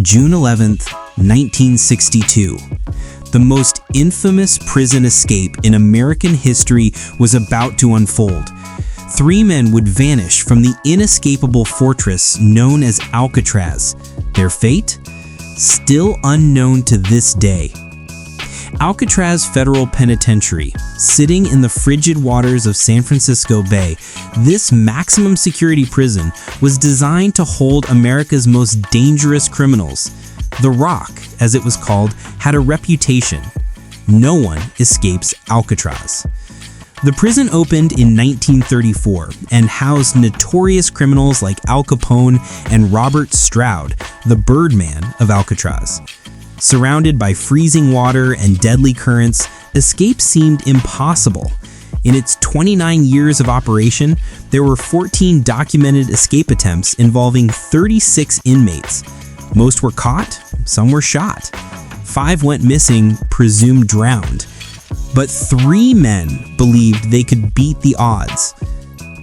June 11th, 1962. The most infamous prison escape in American history was about to unfold. Three men would vanish from the inescapable fortress known as Alcatraz. Their fate? Still unknown to this day. Alcatraz Federal Penitentiary, sitting in the frigid waters of San Francisco Bay, this maximum security prison was designed to hold America's most dangerous criminals. The Rock, as it was called, had a reputation. No one escapes Alcatraz. The prison opened in 1934 and housed notorious criminals like Al Capone and Robert Stroud, the Birdman of Alcatraz. Surrounded by freezing water and deadly currents, escape seemed impossible. In its 29 years of operation, there were 14 documented escape attempts involving 36 inmates. Most were caught, some were shot. 5 went missing, presumed drowned. But 3 men believed they could beat the odds.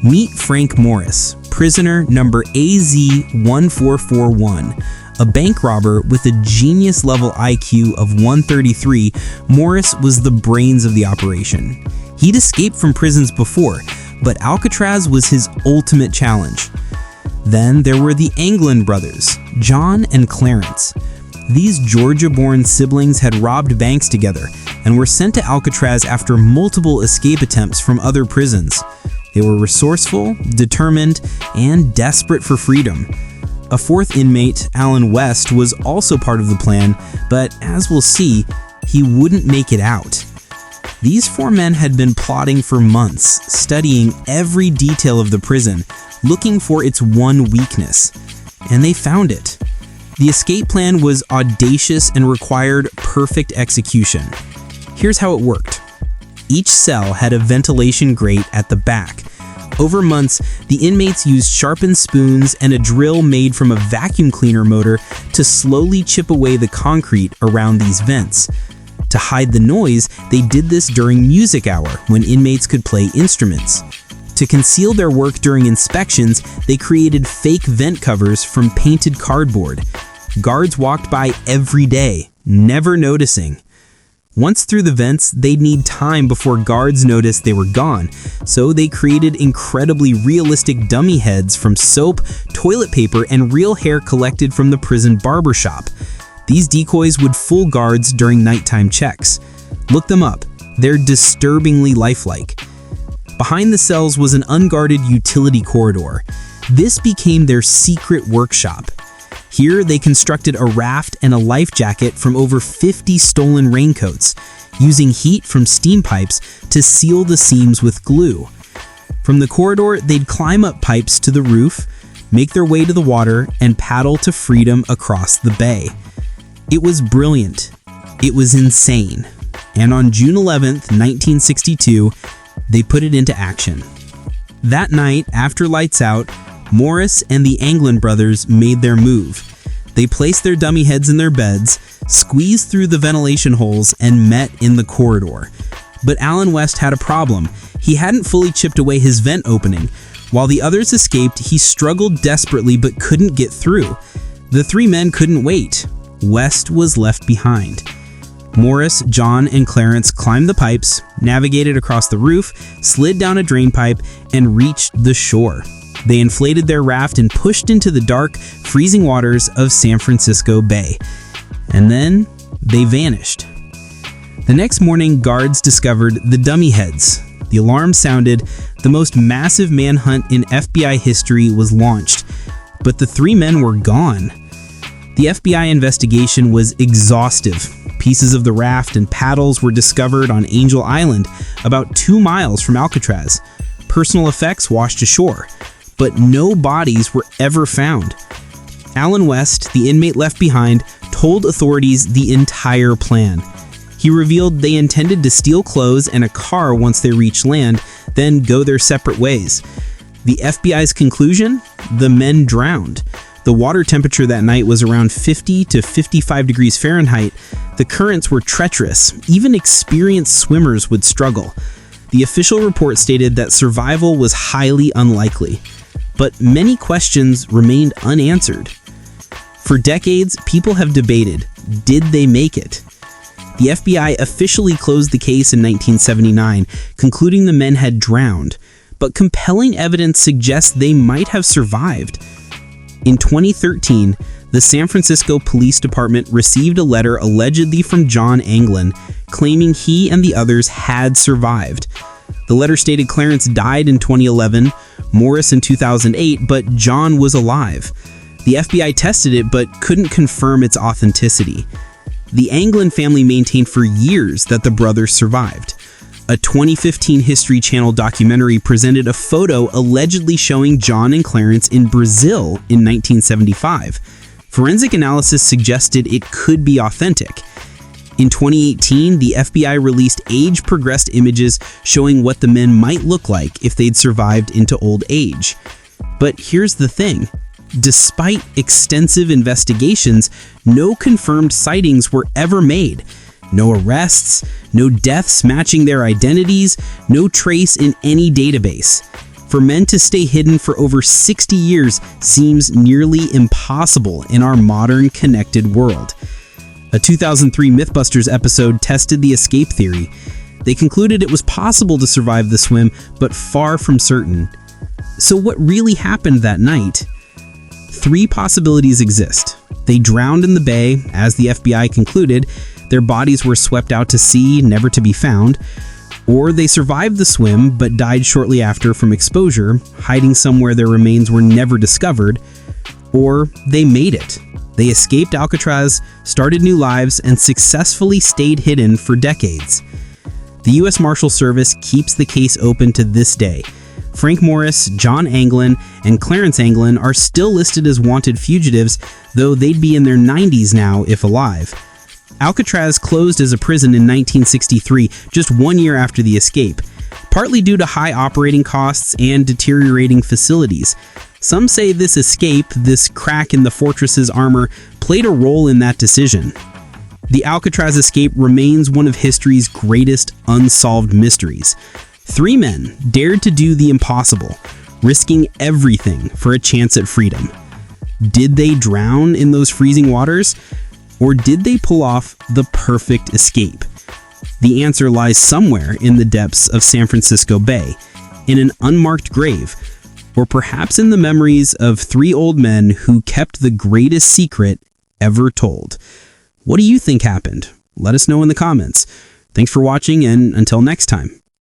Meet Frank Morris, prisoner number AZ-1441. A bank robber with a genius-level IQ of 133, Morris was the brains of the operation. He'd escaped from prisons before, but Alcatraz was his ultimate challenge. Then there were the Anglin brothers, John and Clarence. These Georgia-born siblings had robbed banks together and were sent to Alcatraz after multiple escape attempts from other prisons. They were resourceful, determined, and desperate for freedom. A 4th inmate, Alan West, was also part of the plan, but as we'll see, he wouldn't make it out. These 4 men had been plotting for months, studying every detail of the prison, looking for its one weakness, and they found it. The escape plan was audacious and required perfect execution. Here's how it worked. Each cell had a ventilation grate at the back. Over months, the inmates used sharpened spoons and a drill made from a vacuum cleaner motor to slowly chip away the concrete around these vents. To hide the noise, they did this during music hour when inmates could play instruments. To conceal their work during inspections, they created fake vent covers from painted cardboard. Guards walked by every day, never noticing. Once through the vents, they'd need time before guards noticed they were gone, so they created incredibly realistic dummy heads from soap, toilet paper, and real hair collected from the prison barbershop. These decoys would fool guards during nighttime checks. Look them up. They're disturbingly lifelike. Behind the cells was an unguarded utility corridor. This became their secret workshop. Here, they constructed a raft and a life jacket from over 50 stolen raincoats, using heat from steam pipes to seal the seams with glue. From the corridor, they'd climb up pipes to the roof, make their way to the water, and paddle to freedom across the bay. It was brilliant. It was insane. And on June 11th, 1962, they put it into action. That night, after lights out, Morris and the Anglin brothers made their move. They placed their dummy heads in their beds, squeezed through the ventilation holes, and met in the corridor. But Alan West had a problem. He hadn't fully chipped away his vent opening. While the others escaped, he struggled desperately but couldn't get through. The 3 men couldn't wait. West was left behind. Morris, John, and Clarence climbed the pipes, navigated across the roof, slid down a drain pipe, and reached the shore. They inflated their raft and pushed into the dark, freezing waters of San Francisco Bay. And then they vanished. The next morning, guards discovered the dummy heads. The alarm sounded. The most massive manhunt in FBI history was launched. But the 3 men were gone. The FBI investigation was exhaustive. Pieces of the raft and paddles were discovered on Angel Island, about 2 miles from Alcatraz. Personal effects washed ashore. But no bodies were ever found. Alan West, the inmate left behind, told authorities the entire plan. He revealed they intended to steal clothes and a car once they reached land, then go their separate ways. The FBI's conclusion? The men drowned. The water temperature that night was around 50 to 55 degrees Fahrenheit. The currents were treacherous. Even experienced swimmers would struggle. The official report stated that survival was highly unlikely. But many questions remained unanswered. For decades, people have debated, did they make it? The FBI officially closed the case in 1979, concluding the men had drowned, but compelling evidence suggests they might have survived. In 2013, the San Francisco Police Department received a letter allegedly from John Anglin, claiming he and the others had survived. The letter stated Clarence died in 2011, Morris in 2008, but John was alive. The FBI tested it but couldn't confirm its authenticity. The Anglin family maintained for years that the brothers survived. A 2015 History Channel documentary presented a photo allegedly showing John and Clarence in Brazil in 1975. Forensic analysis suggested it could be authentic. In 2018, the FBI released age-progressed images showing what the men might look like if they'd survived into old age. But here's the thing. Despite extensive investigations, no confirmed sightings were ever made. No arrests, no deaths matching their identities, no trace in any database. For men to stay hidden for over 60 years seems nearly impossible in our modern connected world. A 2003 Mythbusters episode tested the escape theory. They concluded it was possible to survive the swim, but far from certain. So what really happened that night? 3 possibilities exist. They drowned in the bay, as the FBI concluded. Their bodies were swept out to sea, never to be found. Or they survived the swim, but died shortly after from exposure, hiding somewhere their remains were never discovered. Or they made it. They escaped Alcatraz, started new lives, and successfully stayed hidden for decades. The U.S. Marshal Service keeps the case open to this day. Frank Morris, John Anglin, and Clarence Anglin are still listed as wanted fugitives, though they'd be in their 90s now if alive. Alcatraz closed as a prison in 1963, just 1 year after the escape, partly due to high operating costs and deteriorating facilities. Some say this escape, this crack in the fortress's armor, played a role in that decision. The Alcatraz escape remains one of history's greatest unsolved mysteries. 3 men dared to do the impossible, risking everything for a chance at freedom. Did they drown in those freezing waters? Or did they pull off the perfect escape? The answer lies somewhere in the depths of San Francisco Bay, in an unmarked grave, or perhaps in the memories of 3 old men who kept the greatest secret ever told. What do you think happened? Let us know in the comments. Thanks for watching, and until next time.